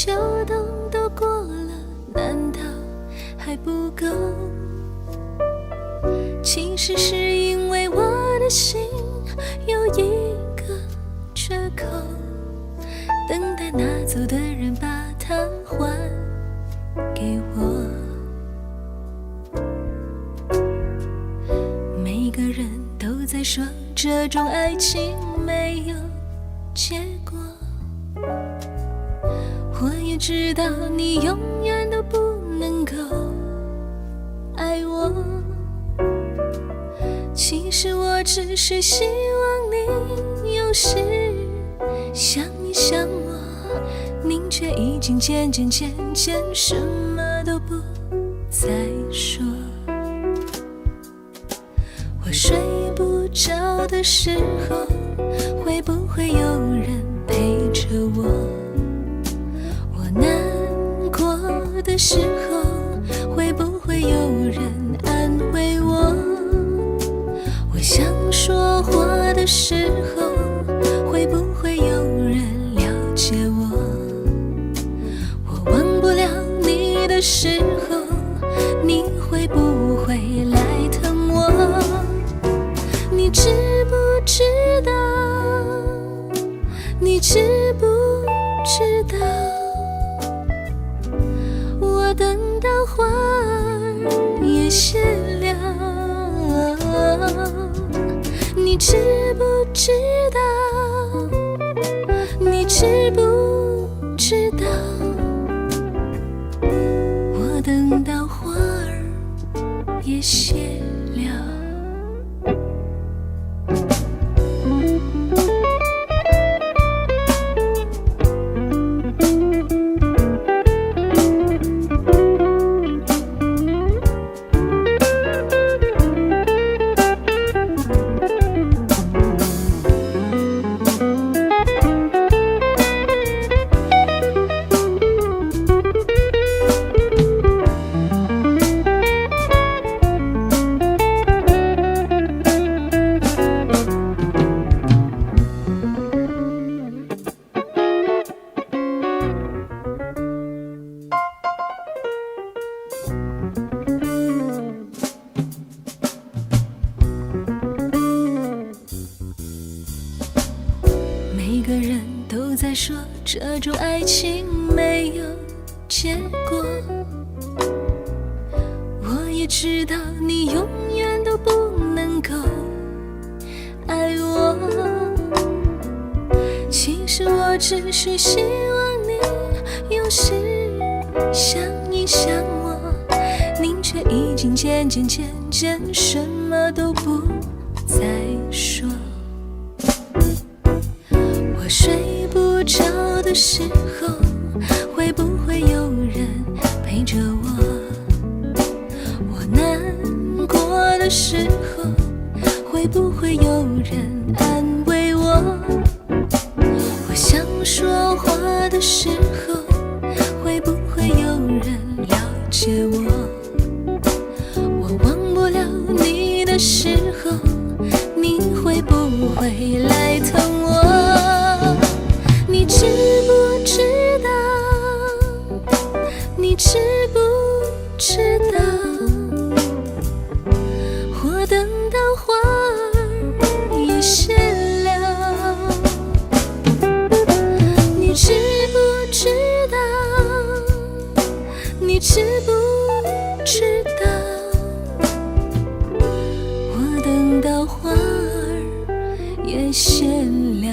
秋冬都过了，难道还不够？其实是因为我的心有一个缺口，等待拿走的人把它还给我。每个人都在说这种爱情没有结果，我也知道你永远都不能够爱我。其实我只是希望你有时想一想我，您却已经渐渐什么都不再说。我睡不着的时候，会不会有人陪着我？我难过的时候，会不会有人安慰我？我想说话的时候，会不会有人了解我？我忘不了你的时候，你会不会来疼我？你知不知道？你知不知道？我等到花儿也谢了。你知不知道？你知不知道？我等到花儿也谢了。每个人都在说这种爱情没有结果，我也知道你永远都不能够爱我。其实我只是希望你有时想一想我，您却已经渐渐什么都不再说。我睡不着的时候，会不会有人陪着我？我难过的时候，会不会有人安慰我？我想说话的时候，会不会有人了解我？我忘不了你的时候，你会不会来疼我？你知不知道？你知不知道？我等到花儿也谢了。你知不知道？你知不知道？我等到花儿也谢了。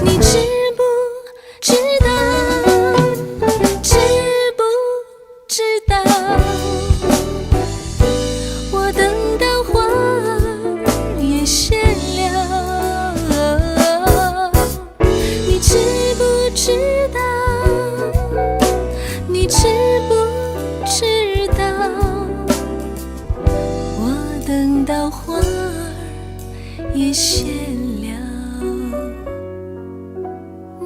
你知不知道？知不知道？我等到花儿也谢了。你知不知道？你知不知道？我等到花儿也谢了。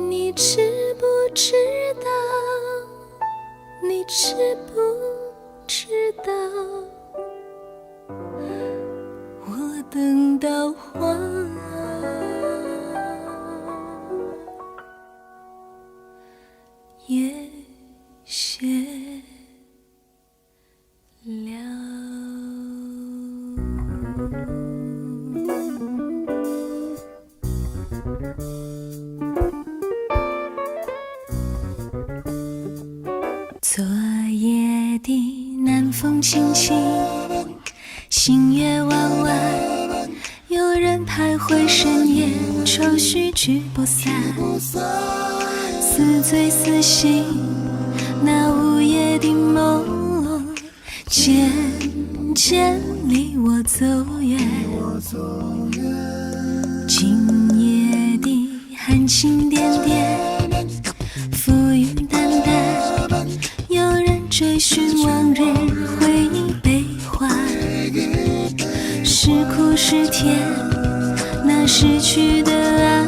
你知不知道？你知不知道？我等到花儿也谢了。昨夜的南风轻轻，星月弯弯，有人徘徊深夜，愁绪聚不散，似醉似醒，那午夜的梦渐渐离我走远。今夜的寒星点点，浮云淡淡，有人追寻往日回忆悲欢，是苦是甜，那逝去的爱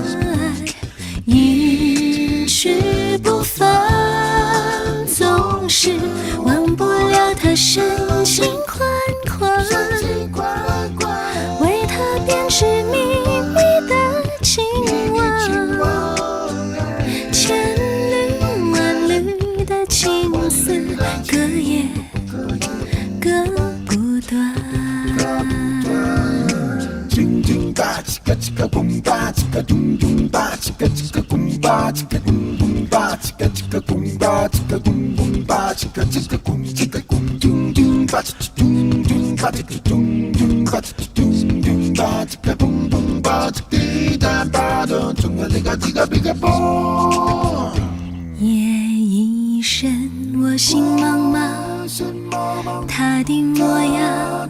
一去不返，总是忘不了他深情款款，为他编织秘密的情网，千缕万缕的情丝，隔夜隔不断。吧，叽个叽个嘣吧，叽个咚咚吧，叽个叽个嘣吧，叽个咚咚吧，叽个叽个嘣吧，叽个咚咚吧，叽个叽个咚叽个咚咚咚吧，叽个咚咚吧，叽个咚咚吧，叽个咚咚吧，叽个咚咚吧，叽个滴答答的，中个这个这个这个嘣。夜已深，我心茫茫，他的模样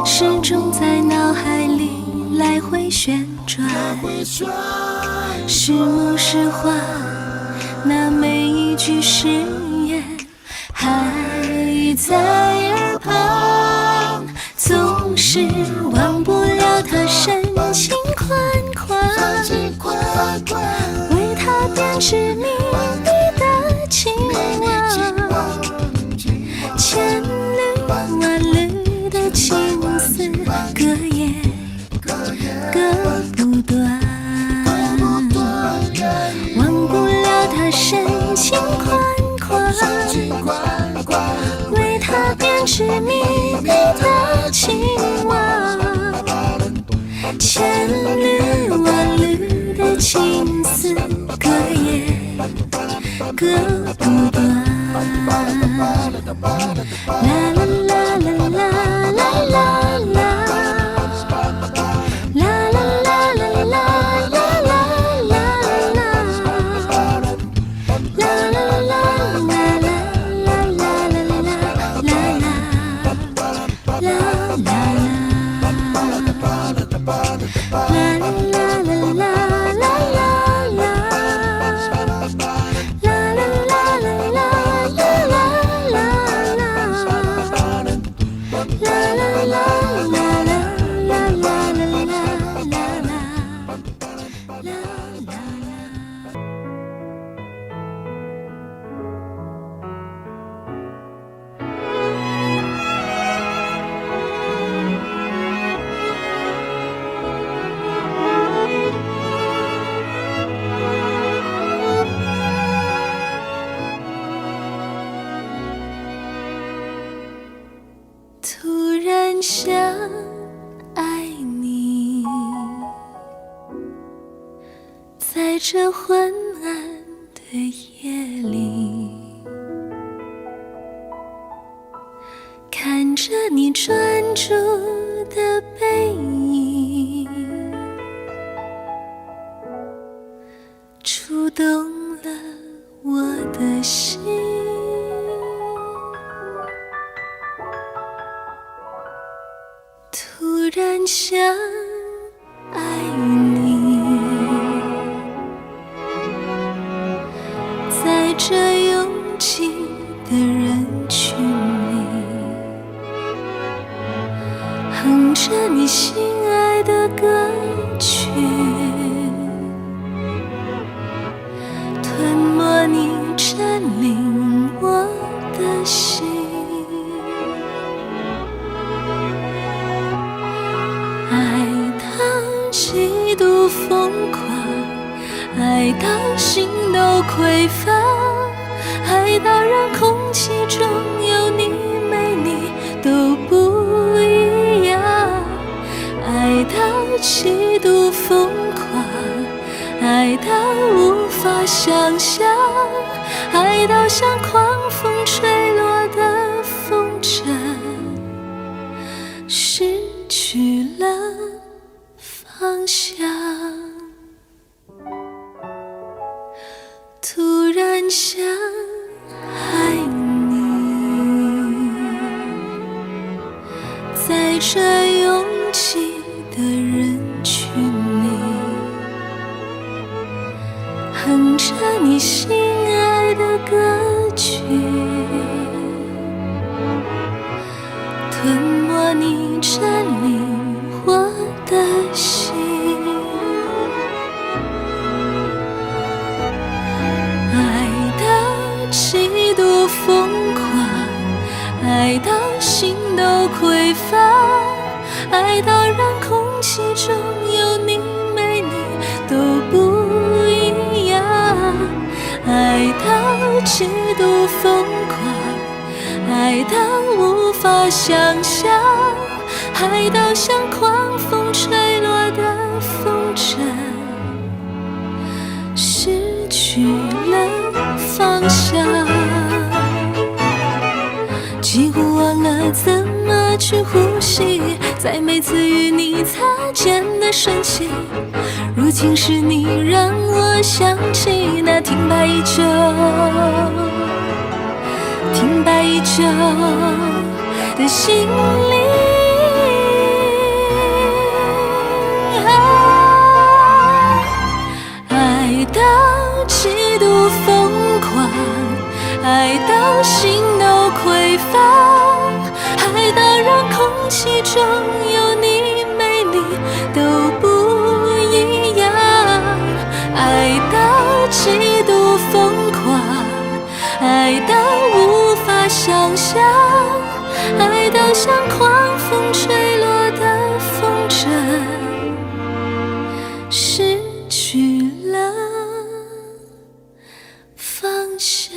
始终在脑海里来回旋转，是梦是幻，那每一句誓言还在耳旁，总是忘不了他深情款款，为他编织秘密的情网，千缕万缕的情丝，隔夜隔不断，忘不了他深情款款，为他编织秘密的情网，千缕万缕的情丝，隔夜隔不断。啦啦啦啦啦啦啦啦。突然想爱你，在这昏暗的夜里，看着你专注的背影，触动了我的心。突然想爱你，在这拥挤的人群里，哼着你心爱的歌曲，吞没你占领我的心。极度疯狂，爱到心都匮乏，爱到让空气中有你没你都不一样，爱到极度疯狂，爱到无法想象，爱到像狂风吹落的风筝，失去了方向。突然想爱你，在这拥挤的人群里，哼着你心爱的歌曲，吞没你占领我的心。极度疯狂，爱到心都匮乏，爱到让空气中有你没你都不一样，爱到极度疯狂，爱到无法想象，爱到像狂风吹落的风筝，失去了方向，几乎忘了怎么去呼吸，在每次与你擦肩的瞬息，如今是你让我想起那停摆已久的心灵。爱到极度疯狂，爱到心都匮乏，爱到让空气中有你没你都不一样，爱到极度疯狂，爱到无法想象，爱到像狂风吹落的风筝，失去了方向。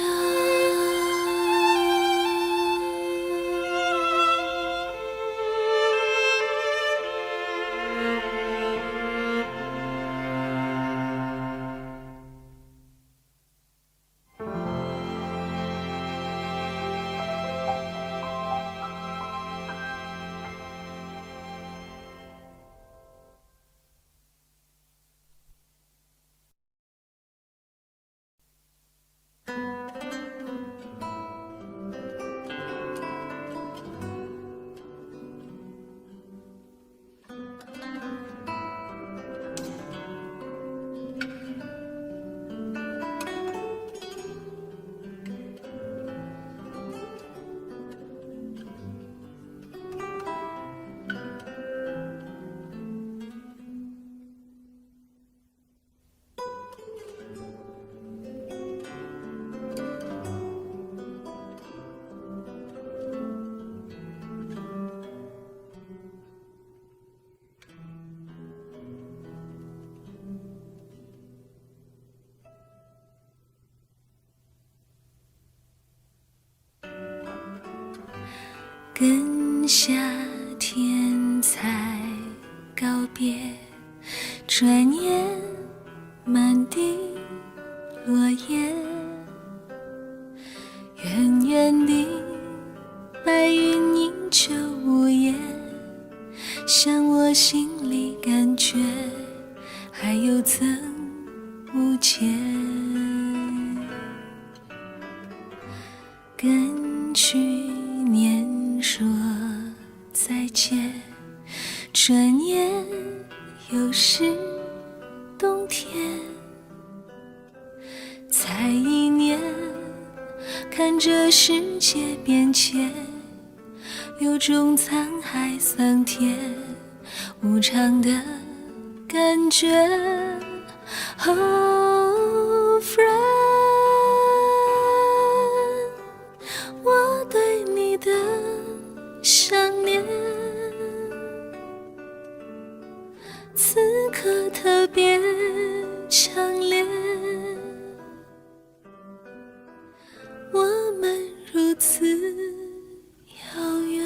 跟夏天才告别，转眼满地落叶，远远地白云映着午夜，像我心里感觉还有增无减，跟去年说再见，转眼又是冬天，才一年，看着世界变迁，有种沧海桑田无常的感觉。Oh friend， 我对你的想念，此刻特别强烈。此遥远。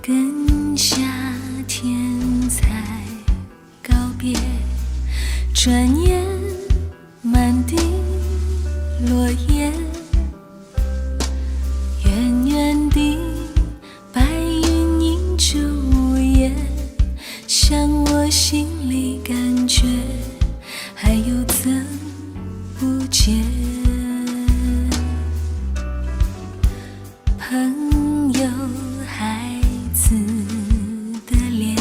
跟夏天才告别，转眼满地落叶，远远地白云映着午夜，像我心里感觉还有增无减。朋友孩子的脸，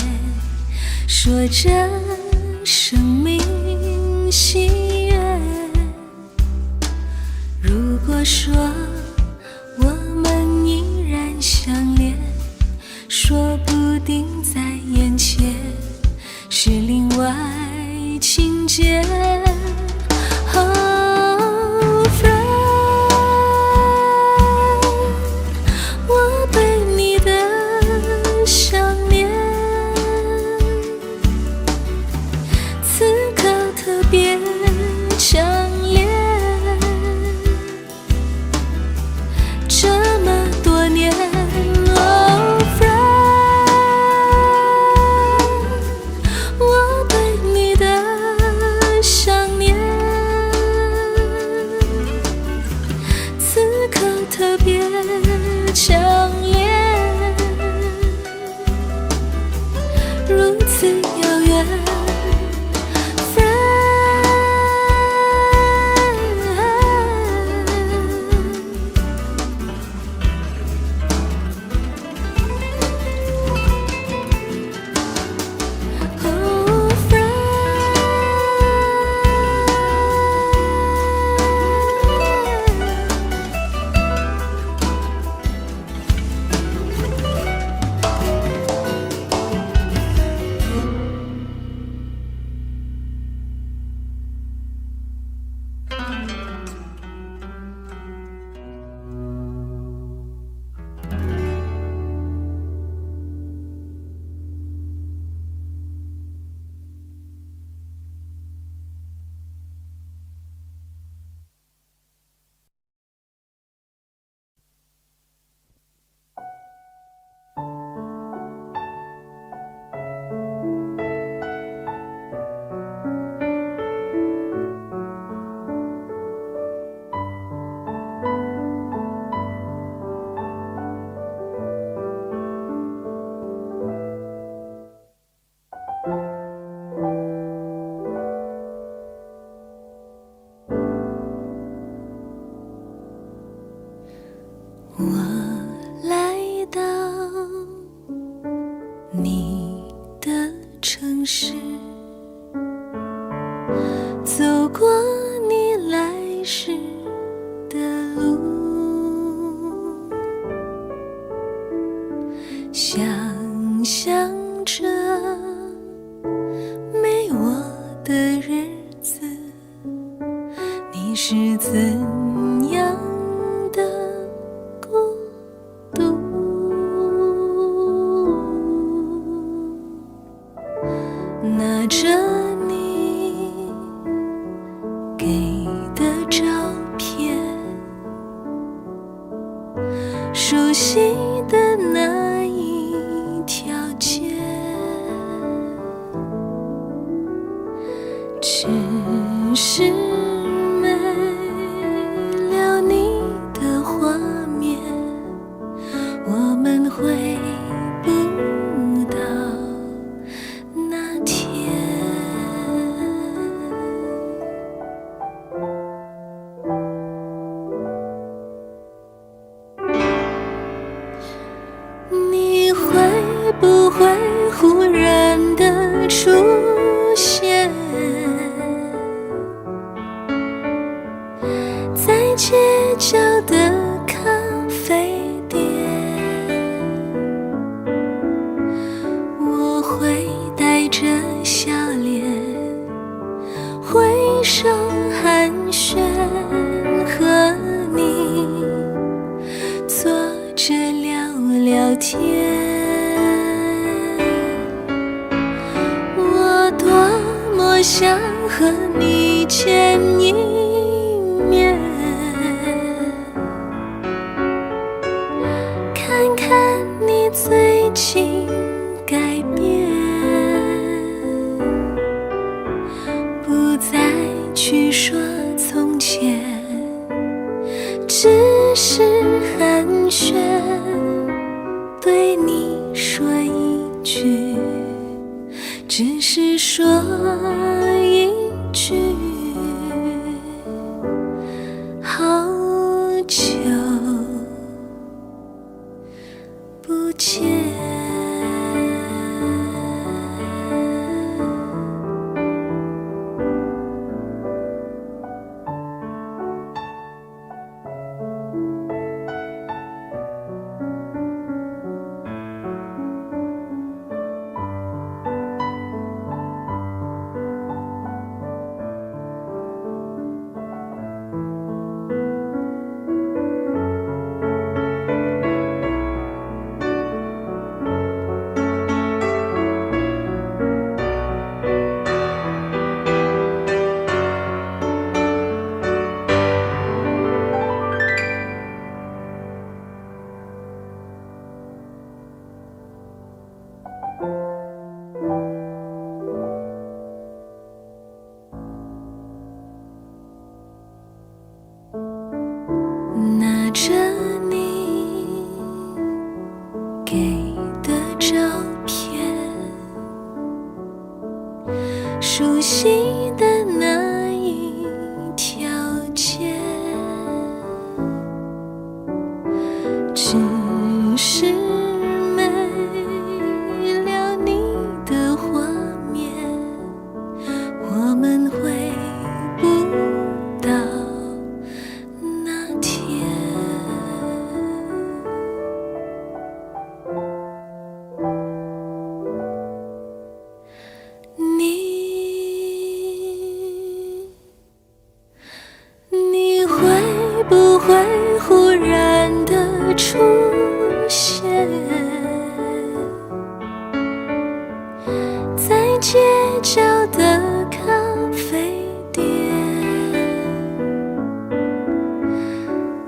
说着生命喜悦。如果说我们依然相恋，说不定在眼前是另外情节。Oh friend， 我对你的想念，此刻特别强烈。这么多年，Oh friend， 我对你的想念，此刻特别强烈，如此遥远。我来到你的城市，走过你来时的路，想象着没我的日子，你是怎样的孤独，拿着你给的照片，熟悉的那一条街，只是没了你的画面，我们回不到那天。你会不会忽然的出现，着笑脸，挥手寒暄，和你坐着聊聊天。我多么想和你见一面，看看你最近改变，不再去说从前，只是寒暄，对你说一句，只是说一句，好久不见。拿着你给的照片，熟悉的那一条街，只是没了你的画面，我们回不到那天。你会不会忽然的出现在街角的咖啡店？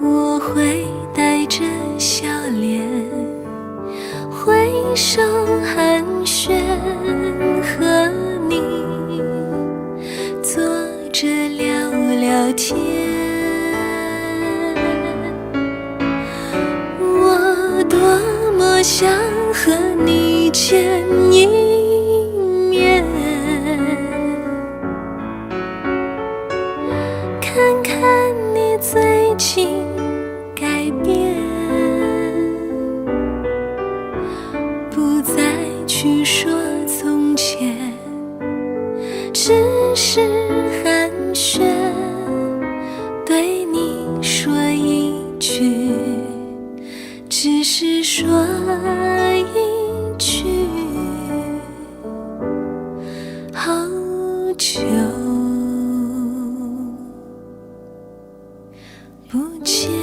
我会带着笑脸，挥手寒暄，和你坐着聊聊天。我多么想和你见一面，看看你最近改变，不再去说从前，只是寒暄，对你说一句，只是说一句，好久不见。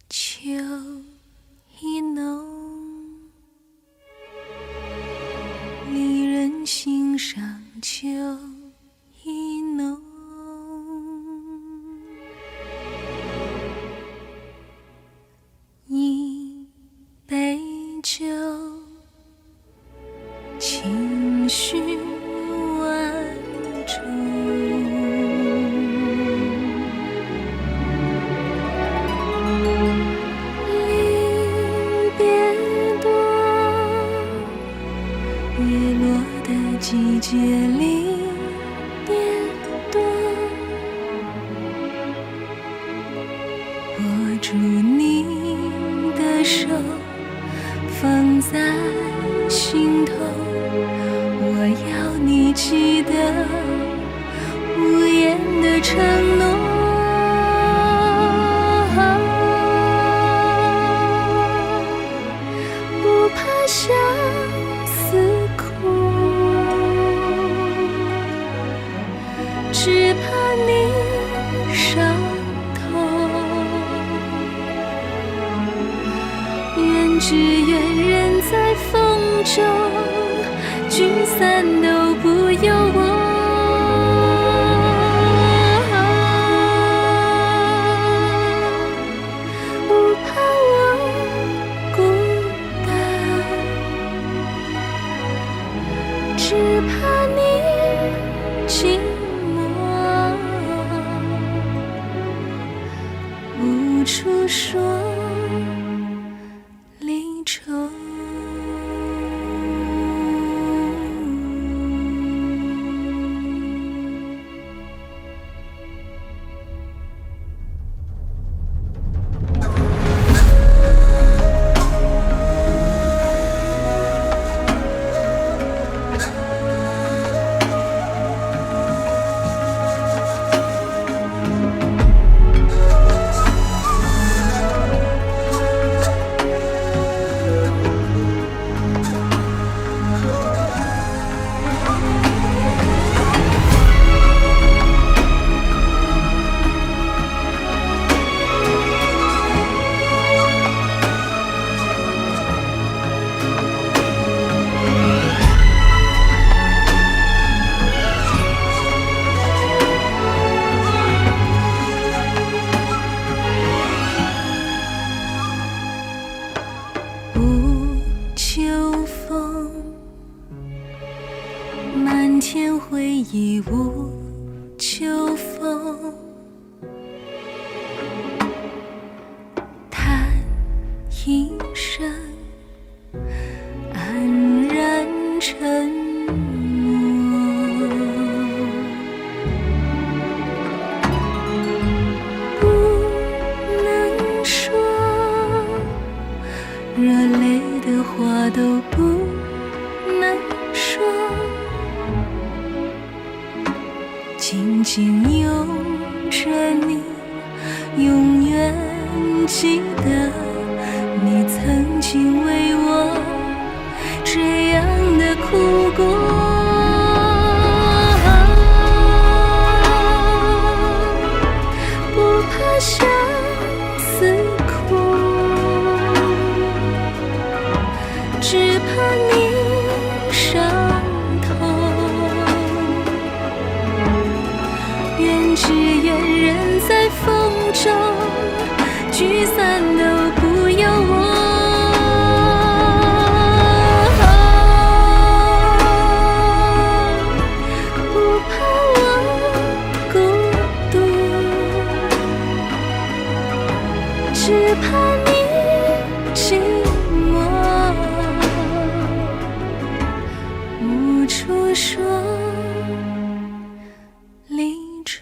秋意浓，离人心上秋意浓。一杯酒，情绪万种。愿只愿人在风中，聚散都不由我。不怕我孤单，只怕你寂寞，无处说离愁。满天回忆无秋风，叹一声黯然沉默，不能说，热泪的话都不能说，紧紧拥着你，永远记得你曾经为我这样的哭过。不怕相思苦，只怕你伤痛。愿只愿人在风中，聚散都不由我。不怕我孤独，只怕你寂寞，无处说离愁。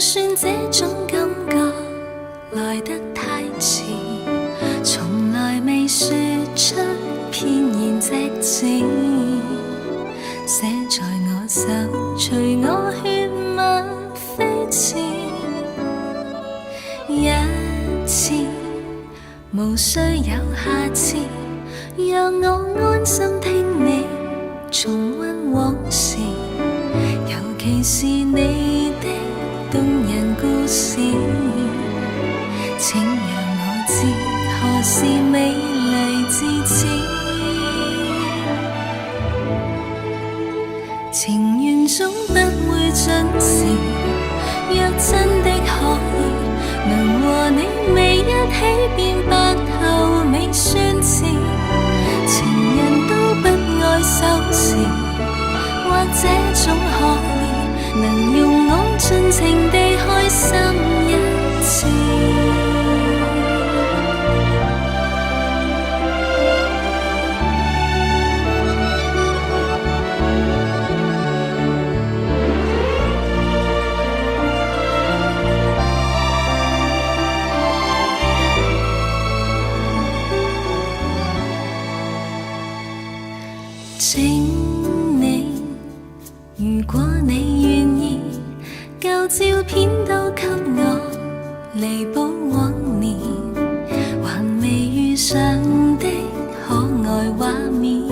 算这种感觉来得太迟，从来未说出片言直字，写在我手，随我血脉飞驰。一次无需有下次，让我安心听你重温往事，尤其是你的动人故事，请让我知何时美丽至此。情缘总不会准时，若真的可以，能和你未一起變白頭未算遲。情人都不愛守時，或這種可以，能用我盡情地開心一次。請你，如果你願意，舊照片都給我彌補往年還未遇上的可愛畫面，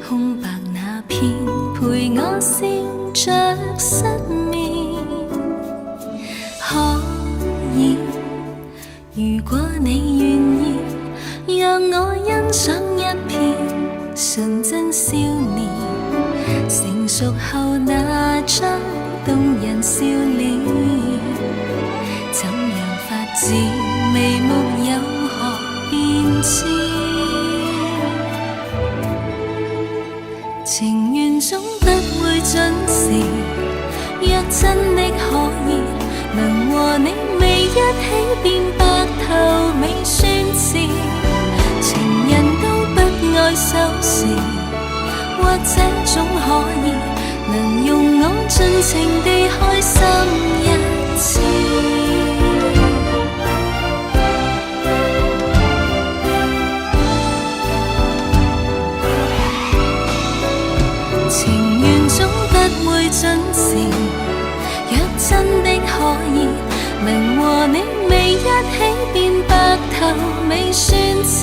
空白那片陪我笑着失眠。可以，如果你願意，讓我欣賞一片純真少年，成熟後那張動人笑臉，怎樣發自眉目有何變遷？情緣總不會準時，若真的可以，能和你未一起變白頭未算遲。情人都不愛守時，或這種可以，能用我盡情地開心一次。情緣總不會準時，若真的可以，能和你未一起變白頭未算遲。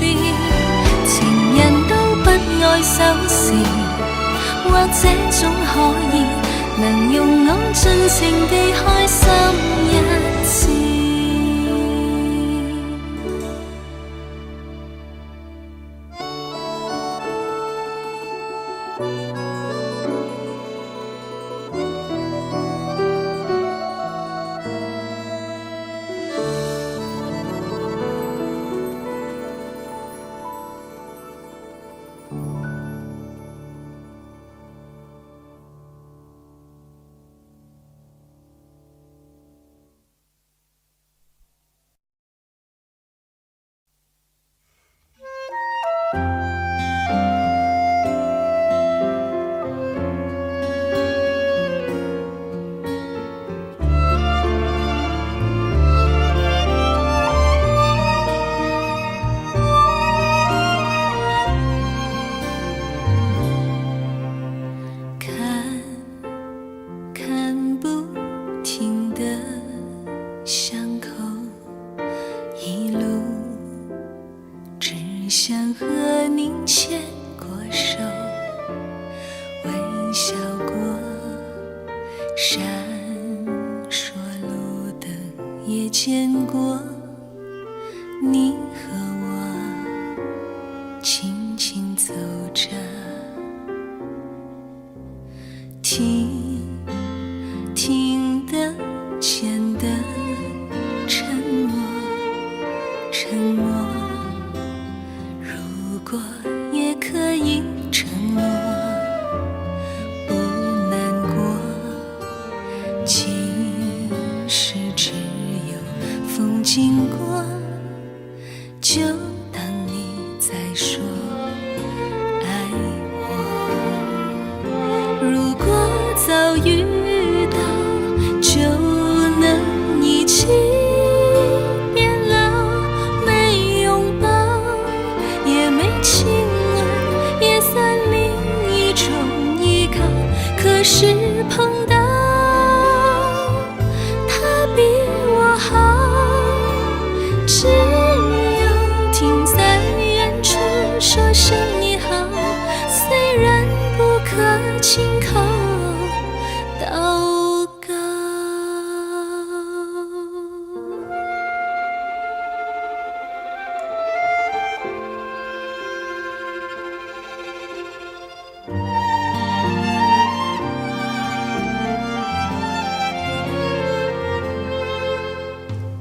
情人都不愛守時，或這種可以，能用我盡情地開心一次。想和您牵过手，微笑过，闪烁路灯也见过，你和我轻轻走着，听听得见的沉默，沉默。如果也可以承诺，不难过，即使只有风经过，就当你在说爱我。如果早遇到，就只有停在远处说声你好，虽然不可亲口祷告。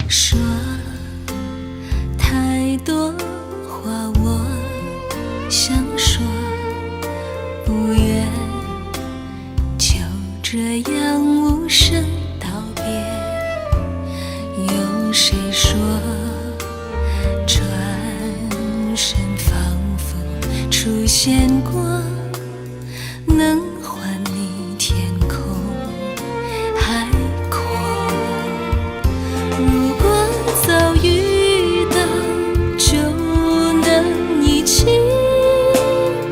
说太多话我想说，不愿就这样无声道别。有谁说转身仿佛出现过，能还你天空海阔。如果早遇到，就能一起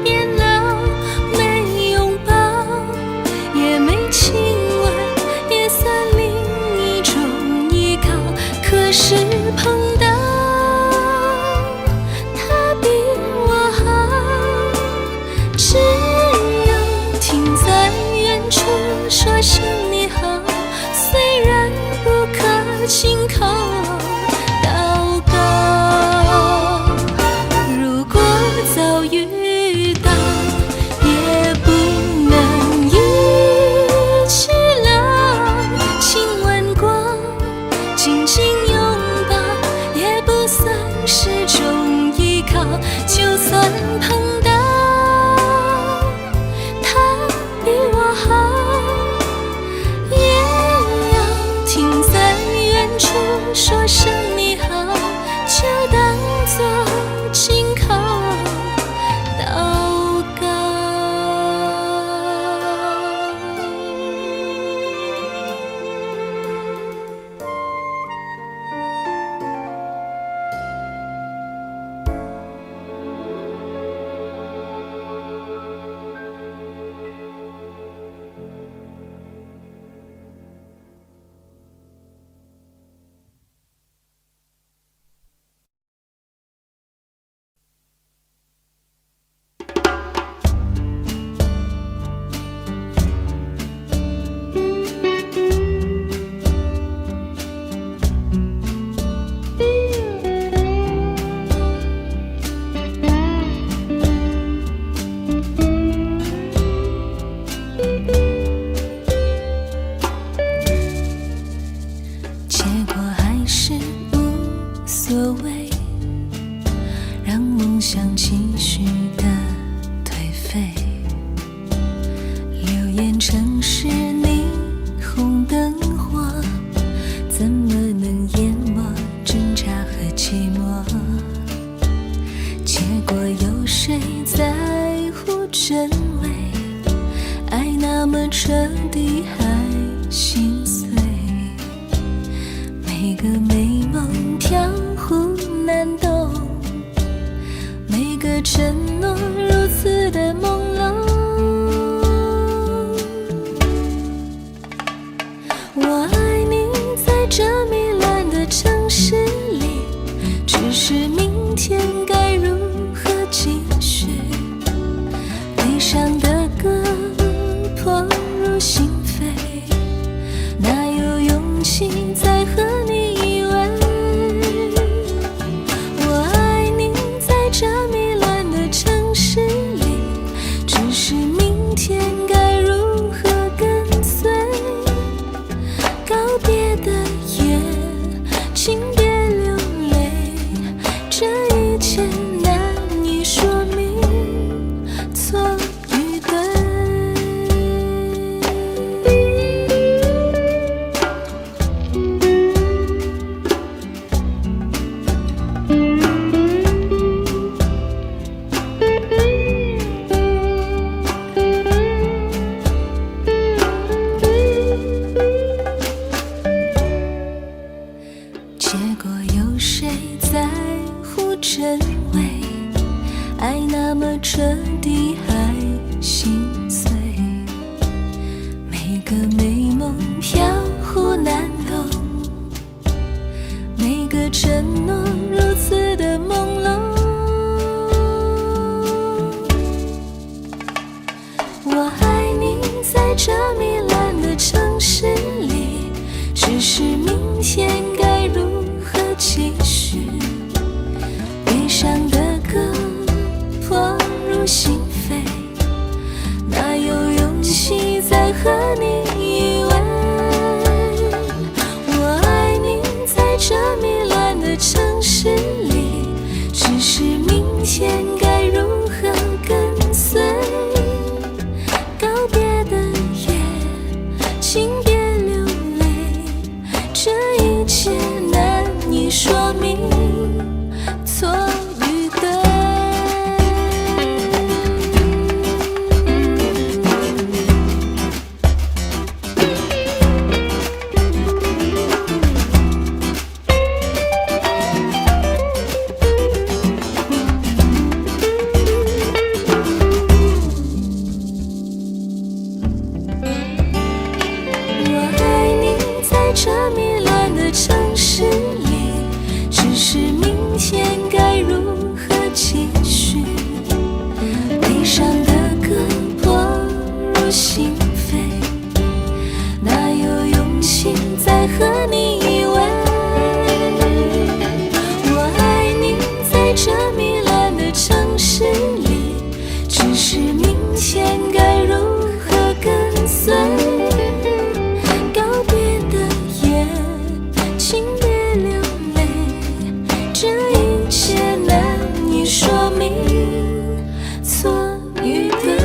变老，没拥抱，也没亲吻，也算另一种依靠。可是碰到他比我好，只有停在远处说声你好，虽然不可亲口祷告。如果早遇到，也不能一起老，亲吻过，紧紧拥抱，也不算是种依靠。就算碰到他比我好，也要停在远处说声你好，就当作亲口祷告。结果还是无所谓，让梦想继续的颓废。流言城市霓虹灯火，怎么能淹没挣扎和寂寞？结果有谁在乎真伪？爱那么彻底还心碎，每个美梦飘忽难懂，每个承诺如此的朦胧。我爱你在这迷乱的城市里，只是明天该如何继续？悲伤的歌破入心扉，哪有勇气再和你依偎？我爱你在这迷乱的城市里，只是明天该如何跟随？告别的夜，请别流泪，这一切难以说明错与对。结果有谁在乎真伪？爱那么彻底还心碎，每个美梦飘忽难懂，每个承诺是明天该如何继续？悲伤的歌破入心扉，哪有勇气再和你依偎？我爱你，在这糜烂的城市里，只是明天该如何跟随？告别的夜，请别流泪，这一切难以说明错与对。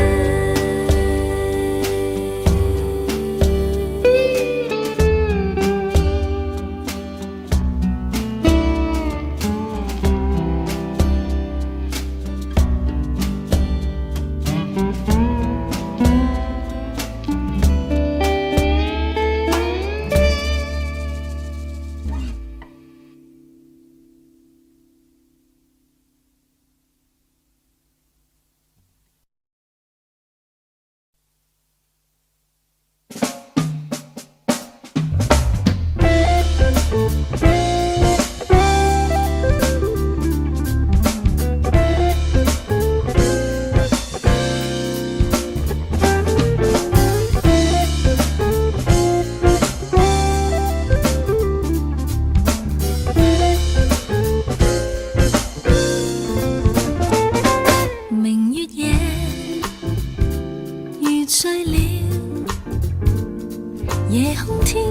夜空添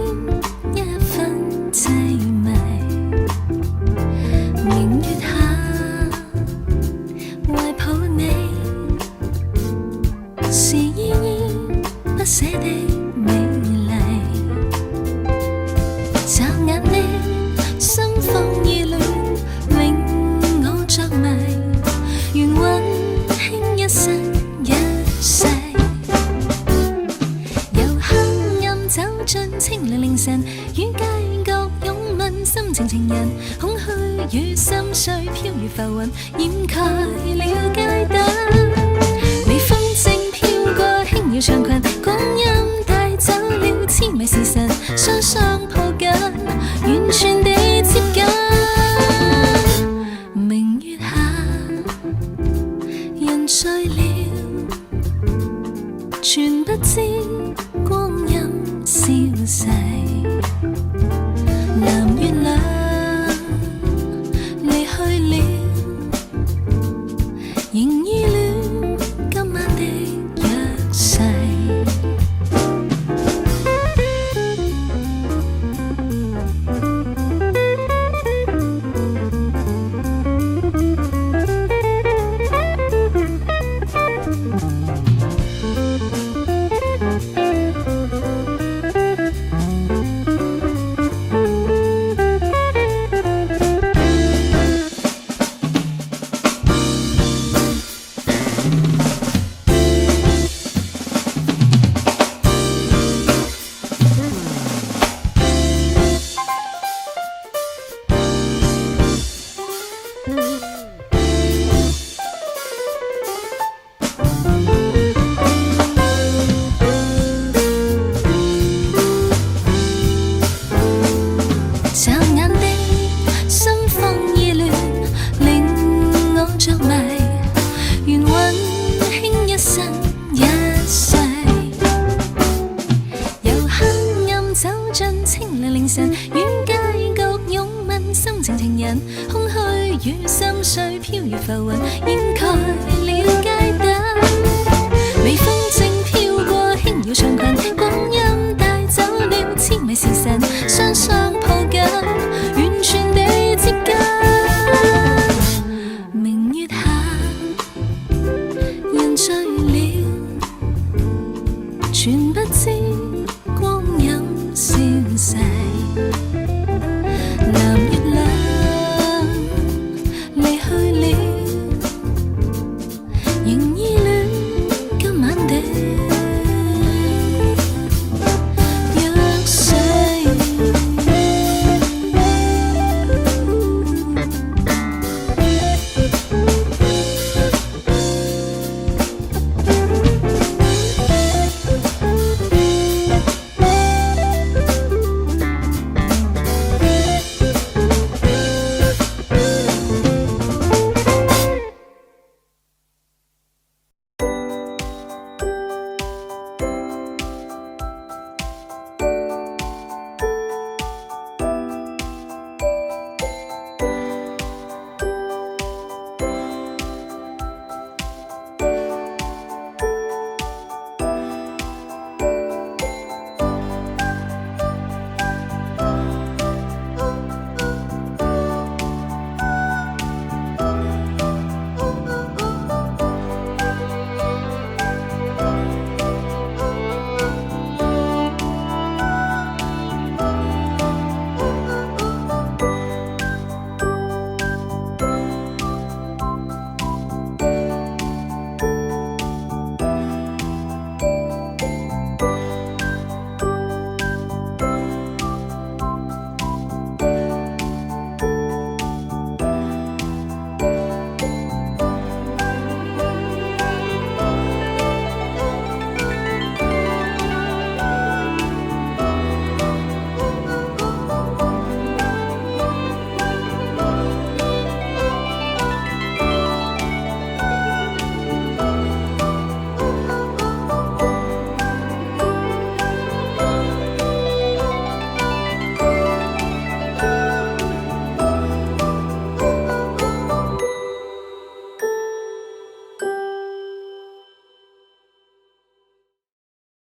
一分凄迷，明月下懷抱你，是依依不捨的美麗。眨眼的心慌意亂，令我着迷，願溫馨一生一世。走進清涼凌晨，與街角擁吻，心情情人，空虛與心碎飄如浮雲，掩蓋了街燈。微風正飄過，輕搖長裙，光陰帶走了痴迷時辰，雙雙抱緊，完全地接近。明月下，人醉了，全不知光陰消逝，藍月亮離去了，仍依戀今晚的約誓。眨眼的心慌意亂，令我着迷，願溫馨一生一世。由黑暗走進清涼凌晨，與街角擁吻，心情情人，空虛與心碎飄如浮雲，掩蓋了街燈。微風正飄過，輕搖長裙，光陰帶走了痴迷時辰，雙雙